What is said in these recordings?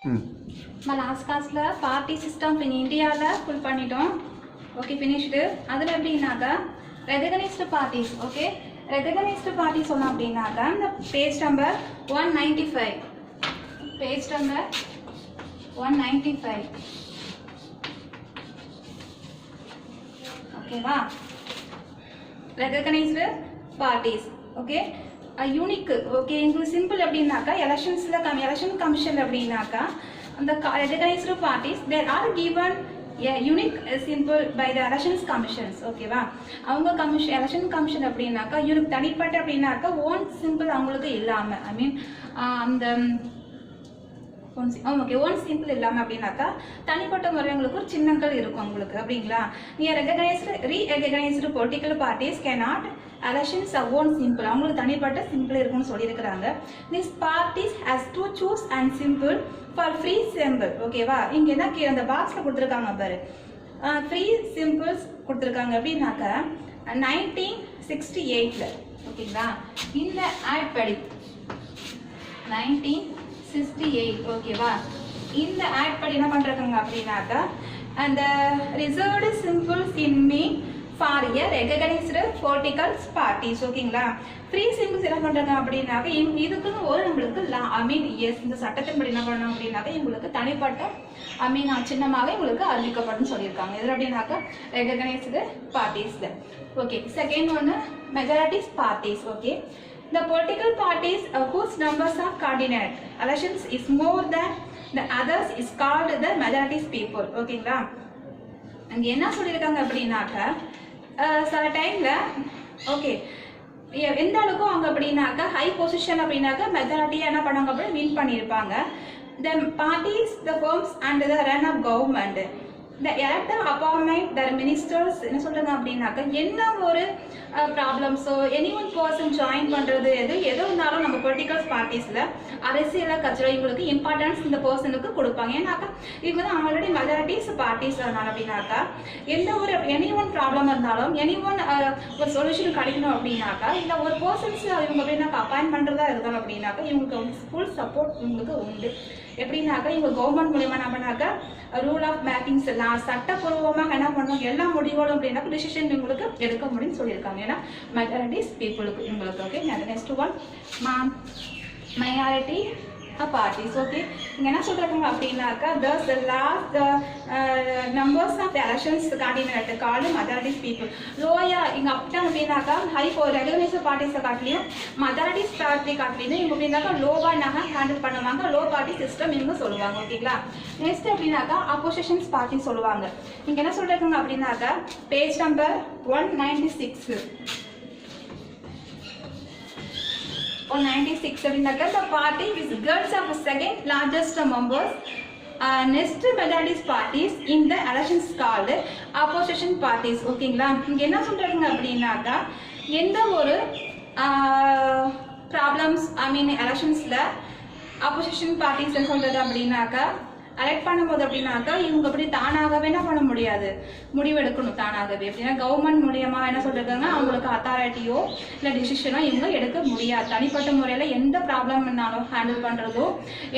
நம்ம லாஸ்ட் கிளாஸில் party system இன் இந்தியாவில் ஃபுல் பண்ணிட்டோம். Okay, finished. அதில் எப்படின்னாக்கா recognised parties. Okay, recognised party சொன்னோம் அப்படின்னாக்கா இந்த பேஜ் நம்பர் 195, பேஜ் நம்பர் 195. ஓகேவா? Recognised parties. Okay, unique. Okay, உங்களுக்கு சிம்பிள் அப்படின்னாக்கா எலெக்ஷன் கமிஷன் அப்படின்னாக்கா அந்த recognised parties there are given unique simple by the elections commissions. ஓகேவா? அவங்க எலெக்ஷன் கமிஷன் அப்படின்னாக்கா யூனிக் தனிப்பட்ட அப்படின்னாக்கா ஓன் சிம்பிள் அவங்களுக்கு இல்லாமல், ஐ மீன் அந்த ஓகே ஓன் சிம்பிள் இல்லாமல் அப்படின்னாக்கா தனிப்பட்ட முறைங்களுக்கு ஒரு சின்னங்கள் இருக்கும் உங்களுக்கு. அப்படிங்களா? Recognised political parties cannot elections own symbol, அவங்களுக்கு தனிப்பட்ட சிம்பிள் இருக்குன்னு சொல்லியிருக்கிறாங்க. This parties has to choose and symbol for free symbol. ஓகேவா? இங்கே என்ன அந்த பாக்ஸில் கொடுத்துருக்காங்க பாரு, ஃப்ரீ சிம்பிள்ஸ் கொடுத்துருக்காங்க. அப்படின்னாக்கா 1968. ஓகேங்களா? இந்த ஆட் படி 1968. ஓகேவா? இந்த ஆட் படி என்ன பண்ணுறாங்க அப்படின்னாக்கா அந்த reserved symbols in mean for a recognised political parties. ஓகேங்களா? ஃப்ரீ சிம்பிள்ஸ் என்ன பண்ணுறாங்க அப்படின்னாக்கா இதுக்குன்னு ஒரு நம்மளுக்கு ஐ மீன் இந்த சட்டத்தின்படி என்ன பண்ணணும் அப்படின்னாக்கா இவங்களுக்கு தனிப்பட்ட ஐ மீன் சின்னமாக இவங்களுக்கு அறிவிக்கப்படும் சொல்லியிருக்காங்க. இதில் அப்படின்னாக்கா ரெகனைஸ்டு பார்ட்டிஸில். ஓகே, செகண்ட் ஒன்று majorities parties. Okay, the political parties whose numbers are coordinate elections is more than the others is called the majorities people. ஓகேங்களா? அங்கே என்ன சொல்லியிருக்காங்க அப்படின்னாக்கா சில டைமில் ஓகே எந்த அளவுக்கு அவங்க அப்படின்னாக்கா ஹை பொசிஷன் அப்படின்னாக்கா மெஜாரிட்டியாக என்ன பண்ணாங்க அப்படி வின் பண்ணியிருப்பாங்க. the parties, the firms and the run of government, the elected appointment their ministers என்ன சொல்றாங்க அப்படின்னாக்கா என்ன ஒரு ப்ராப்ளம்ஸோ எனி ஒன் பர்சன் ஜாயின் பண்ணுறது எது இருந்தாலும் நம்ம பொலிட்டிக்கல் பார்ட்டிஸில் அரசியல் கட்சியில் இவங்களுக்கு இம்பார்ட்டன்ஸ் இந்த பர்சனுக்கு கொடுப்பாங்க. ஏன்னாக்கா இவங்க தான் ஆல்ரெடி மெஜாரிட்டிஸ் பார்ட்டிஸ் இருந்தாலும் அப்படின்னாக்கா எந்த ஒரு எனி ஒன் ப்ராப்ளம் இருந்தாலும் எனி ஒன் ஒரு சொல்யூஷன் கிடைக்கணும் அப்படின்னாக்கா இல்லை ஒரு பர்சன்ஸ் இவங்க அப்படின்னாக்கா அப்பாயின்ட் பண்ணுறதா இருந்தாலும் அப்படின்னாக்கா இவங்களுக்கு ஃபுல் சப்போர்ட் இவங்களுக்கு உண்டு. எப்படின்னாக்கா இவங்க கவர்மெண்ட் மூலியமா என்ன பண்ணாக்கா ரூல் ஆஃப் பேக்கிங்ஸ் எல்லாம் சட்டப்பூர்வமாக என்ன பண்ணுவாங்க எல்லா முடிவுகளும் அப்படின்னாக்கா டிசிஷன் இவங்களுக்கு எடுக்க முடியும்னு சொல்லியிருக்காங்க. ஏன்னா மெஜாரிட்டிஸ் பீப்புளுக்கு இவங்களுக்கு. Okay, next one minority parties. Okay, இங்கே என்ன சொல்கிறாங்க அப்படின்னாக்கா the last numbers of the elections candidate called majorities people. Loya இங்கே அப்படின்னா அப்படின்னாக்கா ஹை ரெகனைஸ்டு பார்ட்டிஸை காட்டிலையும் மெஜாரிட்டிஸ் பார்ட்டி காட்டிலையும் இவங்க அப்படின்னாக்கா லோவாக ஹேண்டில் பண்ணுவாங்க. லோ பார்ட்டி சிஸ்டம் இவங்க சொல்லுவாங்க. ஓகேங்களா? நெக்ஸ்ட் அப்படின்னாக்கா அப்போசிஷன்ஸ் பார்ட்டி சொல்லுவாங்க. இங்கே என்ன சொல்கிறாங்க அப்படின்னாக்கா பேஜ் நம்பர் 196. 196 அப்படின்னாக்கா the party with girls of second largest members next majorities parties in the elections called opposition parties. ஓகேங்களா? இங்கே என்ன சொல்கிறாங்க அப்படின்னாக்கா எந்த ஒரு ப்ராப்ளம்ஸ் ஐ மீன் எலெக்ஷன்ஸில் அப்போசிஷன் பார்ட்டிஸ் சொல்கிறது அப்படின்னாக்கா எலெக்ட் பண்ணும்போது அப்படின்னாக்கா இவங்க அப்படி தானாகவே என்ன பண்ண முடியாது, முடிவெடுக்கணும் தானாகவே. அப்படின்னா கவர்மெண்ட் மூலியமாக என்ன சொல்லிருக்காங்க அவங்களுக்கு அத்தாரிட்டியோ இல்லை டிசிஷனோ இவங்க எடுக்க முடியாது. தனிப்பட்ட முறையில் எந்த ப்ராப்ளம் இருந்தாலும் ஹேண்டில் பண்ணுறதோ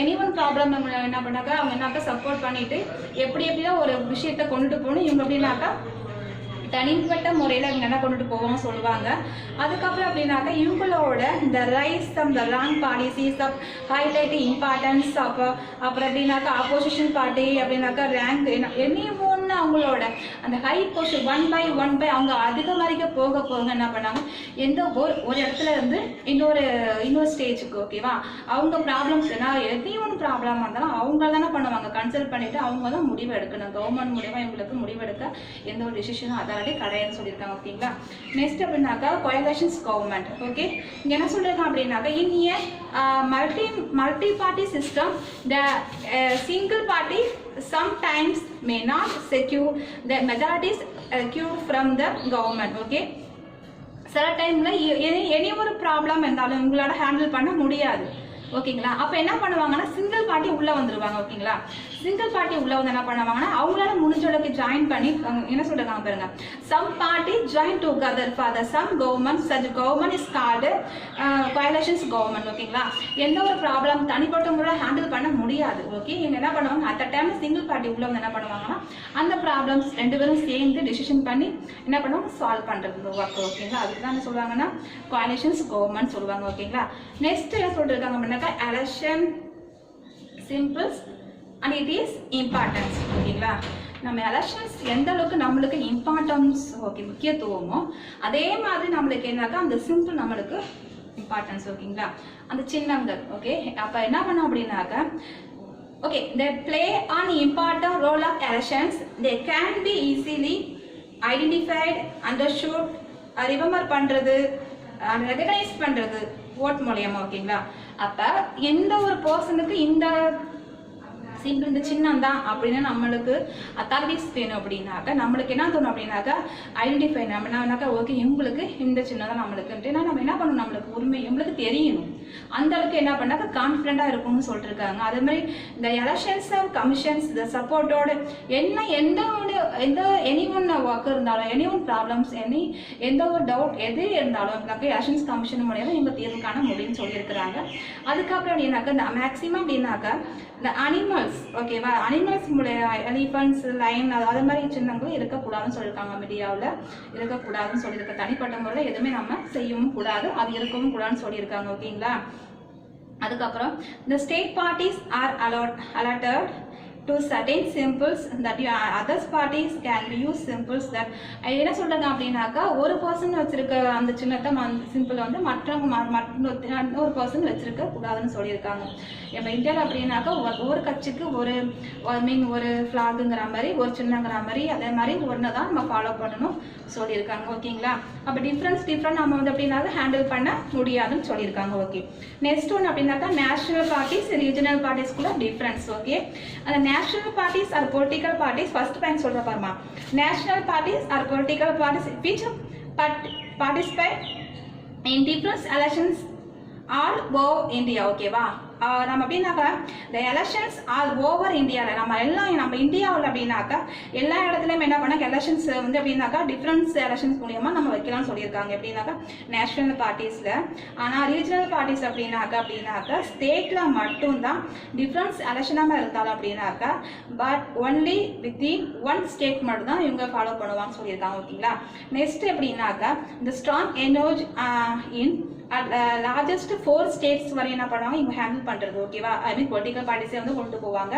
எனி ஒன் ப்ராப்ளம் என்ன பண்ணாக்கா அவங்க என்னாக்கா சப்போர்ட் பண்ணிட்டு எப்படிதான் ஒரு விஷயத்தை கொண்டுட்டு போகணும் இவங்க அப்படின்னாக்கா தனிப்பட்ட முறையில் இவங்க என்ன கொண்டுட்டு போவாங்க சொல்லுவாங்க. அதுக்கப்புறம் அப்படின்னாக்கா இவங்களோட இந்த raise the wrong policies of highlight importance of அப்புறம் எப்படின்னாக்கா ஆப்போசிஷன் பார்ட்டி அப்படின்னாக்கா ரேங்க் எனி ஒன்று அவங்களோட அந்த ஹை பொசிஷன் ஒன் பை அவங்க அதிகமாக போக என்ன பண்ணாங்க எந்த ஒரு இடத்துல இருந்து இன்னொரு ஸ்டேஜுக்கு ஓகேவா அவங்க ப்ராப்ளம்ஸ் ஏன்னா எனி ஒன் ப்ராப்ளமாக இருந்தாலும் அவங்க தானே பண்ணுவாங்க கன்சல்ட் பண்ணிட்டு அவங்க தான் முடிவு எடுக்கணும். கவர்மெண்ட் மூலியமா இவங்களுக்கு முடிவெடுக்க எந்த ஒரு டிசிஷனும் அதால கடைன்னு சொல்லியிருக்காங்க. ஓகேங்களா? நெக்ஸ்ட் அப்படின்னாக்கா கோயலேஷன்ஸ் கவர்மெண்ட். ஓகே, இங்கே என்ன சொல்லியிருக்காங்க அப்படின்னாக்கா இந்திய multi party system the single party sometimes may not secure the majorities secured from the government. Okay, சில டைம்ல எனி ஒரு ப்ராப்ளம் இருந்தாலும் உங்களால ஹேண்டில் பண்ண முடியாது. ஓகேங்களா? அப்போ என்ன பண்ணுவாங்கன்னா சிங்கிள் சிங்கிள் பார்ட்டி உள்ள வந்துருவாங்க ஓகேங்களா. சிங்கிள் பார்ட்டி உள்ள வந்து என்ன பண்ணுவாங்கன்னா அவங்களால முடிஞ்ச அளவுக்கு ஜாயின் பண்ணி என்ன சொல்றாங்க பாருங்க, some party join together for the some government, such government is called coalitions government ஓகேங்களா. எந்த ஒரு ப்ராப்ளம் தனிப்பட்ட முறையில் ஹேண்டில் பண்ண முடியாது ஓகே. இவங்க என்ன பண்ணுவாங்க அட் டைம் சிங்கிள் பார்ட்டி உள்ள வந்து என்ன பண்ணுவாங்கன்னா அந்த ப்ராப்ளம்ஸ் ரெண்டு பேரும் சேர்ந்து டிசிஷன் பண்ணி என்ன பண்ணுவாங்க சால்வ் பண்றது ஒர்க் ஓகேங்களா. அதுக்கு தான் என்ன சொல்லுவாங்கன்னா coalitions government சொல்லுவாங்க ஓகேங்களா. நெக்ஸ்ட் என்ன சொல்லிருக்காங்க அப்படின்னாக்கா election symbols and it is importance ஓகேங்களா. நம்ம எலெக்ஷன்ஸ் எந்த அளவுக்கு நம்மளுக்கு இம்பார்ட்டன்ஸ் ஓகே முக்கியத்துவமோ அதே மாதிரி நம்மளுக்கு என்னக்கா அந்த சிம்பிள் நம்மளுக்கு இம்பார்ட்டன்ஸ் ஓகேங்களா. அந்த சின்னங்கள் ஓகே. அப்போ என்ன பண்ணோம் அப்படின்னாக்கா okay they play an important role of elections. They can be easily identified, understood, remember பண்ணுறது, ரெகனைஸ் பண்ணுறது ஓட் மூலியமா ஓகேங்களா. அப்போ எந்த ஒரு பர்சனுக்கு இந்த சிம்பிள் இந்த சின்னம் தான் அப்படின்னு நம்மளுக்கு அத்தாரிட்டிஸ் வேணும் அப்படின்னாக்கா நம்மளுக்கு என்ன தோணும் அப்படின்னாக்கா ஐடென்டிஃபை நம்மனாக்கா ஓகே இவங்களுக்கு இந்த சின்னம் தான் நம்மளுக்குன்ட்டு நம்ம என்ன பண்ணணும் நம்மளுக்கு உரிமை இவங்களுக்கு தெரியணும். அந்த அளவுக்கு என்ன பண்ணாக்கா கான்ஃபிடென்ட்டாக இருக்கும்னு சொல்லியிருக்காங்க. அதே மாதிரி இந்த எலெக்ஷன்ஸ் கமிஷன்ஸ் இந்த சப்போர்ட்டோட என்ன எனி ஒன் ஒர்க் இருந்தாலும் எனி ஒன் ப்ராப்ளம்ஸ் எந்த ஒரு டவுட் எது இருந்தாலும் எலெக்ஷன்ஸ் கமிஷன் மூலியமாக இவங்க தீர்வு காண முடியும்னு சொல்லியிருக்கிறாங்க. அதுக்கப்புறம் அப்படின்னாக்கா இந்த மேக்ஸிமம் அப்படின்னாக்கா இந்த அனிமல்ஸ் ஓகேவா, அனிமல்ஸ் எலிஃபண்ட்ஸ் லைன் அது மாதிரி சின்னங்களும் இருக்கக்கூடாதுன்னு சொல்லியிருக்காங்க. மீடியாவில் இருக்கக்கூடாதுன்னு சொல்லியிருக்க தனிப்பட்ட முறையில் எதுவுமே நம்ம செய்யவும் கூடாது அது இருக்கவும் கூடாதுன்னு சொல்லியிருக்காங்க ஓகேங்களா. அதுக்கப்புறம் இந்த state parties R allotted to certain symbols that other parties can be use symbols that என்ன சொல்றாங்க அப்படின்னாக்கா ஒரு பர்சன் வச்சிருக்க அந்த சின்னத்தை சிம்பிள் வந்து மற்றவங்க ஒரு பர்சன் வச்சிருக்க கூடாதுன்னு சொல்லியிருக்காங்க. இப்போ இந்தியாவில் அப்படின்னாக்கா ஒவ்வொரு கட்சிக்கு ஒரு ஒரு ஃப்ளாகுங்கிற மாதிரி ஒரு சின்னங்கிற மாதிரி அதே மாதிரி ஒன்று தான் நம்ம ஃபாலோ பண்ணணும் சொல்லியிருக்காங்க ஓகேங்களா. அப்போ டிஃப்ரெண்ட் நம்ம வந்து அப்படின்னாக்க ஹேண்டில் பண்ண முடியாதுன்னு சொல்லியிருக்காங்க ஓகே. நெக்ஸ்ட் ஒன்று அப்படின்னாக்கா நேஷனல் பார்ட்டிஸ் ரீஜனல் பார்ட்டிஸ்குள்ள டிஃப்ரென்ஸ் ஓகே. அந்த national parties are political parties. First point சொல்ற பாருமா, national parties are political parties which participate in different elections all over India ஓகேவா. நம்ம அப்படின்னாக்கா இந்த எலெக்ஷன்ஸ் ஆல் ஓவர் இந்தியாவில் நம்ம இந்தியாவில் அப்படின்னாக்கா எல்லா இடத்துலையும் என்ன பண்ணாக்க எலெக்ஷன்ஸ் வந்து அப்படின்னாக்கா டிஃப்ரெண்ட்ஸ் எலெக்ஷன்ஸ் மூலியமாக நம்ம வைக்கலாம்னு சொல்லியிருக்காங்க எப்படின்னாக்கா நேஷனல் பார்ட்டிஸில். ஆனால் ரீஜனல் பார்ட்டிஸ் அப்படின்னாக்கா ஸ்டேட்டில் மட்டும்தான் டிஃப்ரெண்ட்ஸ் எலெக்ஷனாக இருந்தாலும் அப்படின்னாக்கா but only within one state மட்டும் தான் இவங்க ஃபாலோ பண்ணுவாங்கன்னு சொல்லியிருக்காங்க ஓகேங்களா. நெக்ஸ்ட் எப்படின்னாக்கா இந்த strong energy in largest 4 states வரை என்ன பண்ணுவாங்க இவங்க ஹேண்டில் பண்ணுறது ஓகேவா. ஐ மீன் பொலிட்டிக்கல் பார்ட்டிஸே வந்து கொண்டு போவாங்க.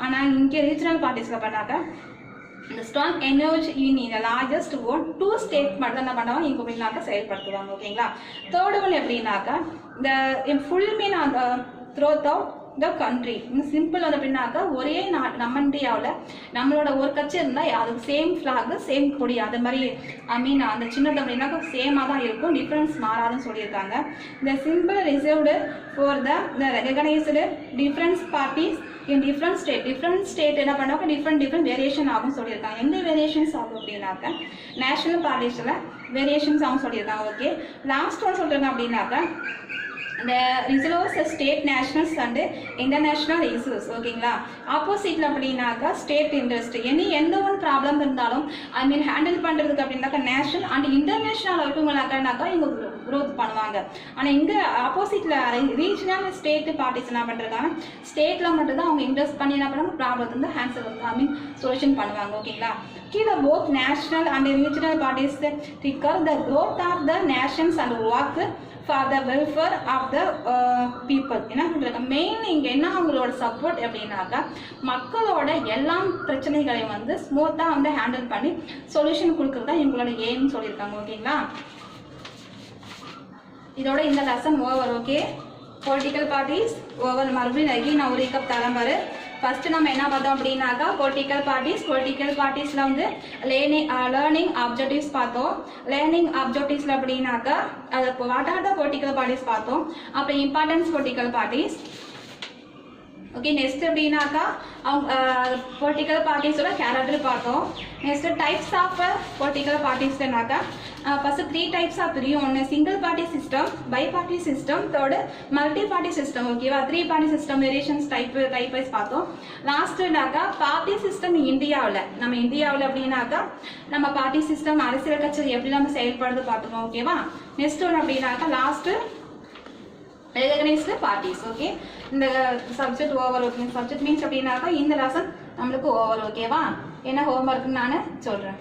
ஆனால் இங்கே ரீஜனல் பார்ட்டிஸில் பண்ணாக்க இந்த strong energy in largest 2 state மட்டும் என்ன பண்ணுவாங்க இவங்க அப்படின்னாக்கா செயல்படுத்துவாங்க ஓகேங்களா. தேர்ட் ஒன் எப்படின்னாக்கா இந்த ஃபுல் மீன் அந்த த்ரோத் அவுட் த கண்ட்ரி சிம்பிள் வந்து அப்படின்னாக்கா ஒரே நம்ம இந்தியாவில் நம்மளோட ஒரு கட்சி இருந்தால் அதுக்கு சேம் ஃப்ளாக் சேம் கொடி அது மாதிரி ஐ மீன் அந்த சின்னது அப்படின்னாக்கா சேமாக தான் இருக்கும் டிஃப்ரென்ஸ் மாறாதுன்னு சொல்லியிருக்காங்க. இந்த simple reserved for the recognised difference parties in different state என்ன பண்ணாக்க டிஃப்ரெண்ட் வேரியேஷன் ஆகும் சொல்லியிருக்காங்க. எந்த வேரியேஷன்ஸ் ஆகும் அப்படின்னாக்கா நேஷனல் பார்ட்டிஸில் வேரியேஷன்ஸ் ஆகும் சொல்லியிருக்காங்க ஓகே. லாஸ்ட் ஒன் சொல்கிறாங்க அப்படின்னாக்கா இந்த reserves state nationals and international issues ஓகேங்களா. ஆப்போசிட்டில் அப்படின்னாக்கா ஸ்டேட் இன்ட்ரெஸ்ட் எந்த ஒரு ப்ராப்ளம் இருந்தாலும் ஐ மீன் ஹேண்டில் பண்ணுறதுக்கு அப்படின்னாக்கா நேஷனல் அண்ட் இன்டர்நேஷ்னல் இருக்குங்களாக்கா இவங்க க்ரோத் பண்ணுவாங்க. ஆனால் இங்கே ஆப்போசிட்டில் ரீஜனல் ஸ்டேட் பார்ட்டிஸ் என்ன பண்ணுறாங்க ஸ்டேட்டில் மட்டும்தான் அவங்க இன்ட்ரெஸ்ட் பண்ணி என்ன பண்ணுவாங்க ப்ராப்ளத்தை வந்து ஹேண்ட்ஸ் ஐ மீன் சொல்யூஷன் பண்ணுவாங்க ஓகேங்களா. கீழே both national and regional parties ticker the growth of the nations and work for the welfare of the people என்ன சொல்றாங்க மெயின் இங்கே என்ன அவங்களோட சப்போர்ட் அப்படின்னாக்கா மக்களோட எல்லா பிரச்சனைகளையும் வந்து ஸ்மூத்தாக வந்து ஹேண்டில் பண்ணி சொல்யூஷன் கொடுக்குறது தான் இவங்களோட எய்ம்னு சொல்லியிருக்காங்க ஓகேங்களா. இதோட இந்த lesson over okay. Political parties over மறுபடியும் அகைன் நான் ஒரு ரீகப் தரேன் பாரு. ஃபர்ஸ்ட் நம்ம என்ன பார்த்தோம் அப்படின்னாக்கா பொலிட்டிக்கல் பார்ட்டிஸில் வந்து லேர்னிங் ஆப்ஜெக்டிவ்ஸ் பார்த்தோம். லேர்னிங் ஆப்ஜெக்டிவ்ஸில் அப்படின்னாக்கா அது what are the political parties பார்த்தோம். அப்புறம் importance political parties okay next எப்படின்னாக்கா அவங்க பொலிட்டிக்கல் பார்ட்டிஸோட கேரக்டர் பார்த்தோம். நெக்ஸ்ட் டைப்ஸ் ஆஃப் பொலிட்டிக்கல் பார்ட்டிஸ்னாக்கா ஃபர்ஸ்ட் 3 டைப்ஸ் ஆஃப் தெரியும். ஒன்று single party system, by party system, third multi party system. ஓகேவா 3 party system variations type wise பார்த்தோம். லாஸ்ட்டுனாக்கா பார்ட்டி சிஸ்டம் இந்தியாவில் நம்ம இந்தியாவில் அப்படின்னாக்கா நம்ம பார்ட்டி சிஸ்டம் அரசியல் கட்சி எப்படி நம்ம செயல்படுறது பார்த்துக்கோம். ஓகேவா நெக்ஸ்ட் ஒன்று அப்படின்னாக்கா லாஸ்ட்டு ரெகக்னைஸ்டு பார்ட்டிஸ். ஓகே இந்த subject over. Okay subject means அப்படின்னாக்கா இந்த லெசன் நம்மளுக்கு ஓவர். ஓகேவா என்ன ஹோம்ஒர்க்னு நான் சொல்கிறேன்.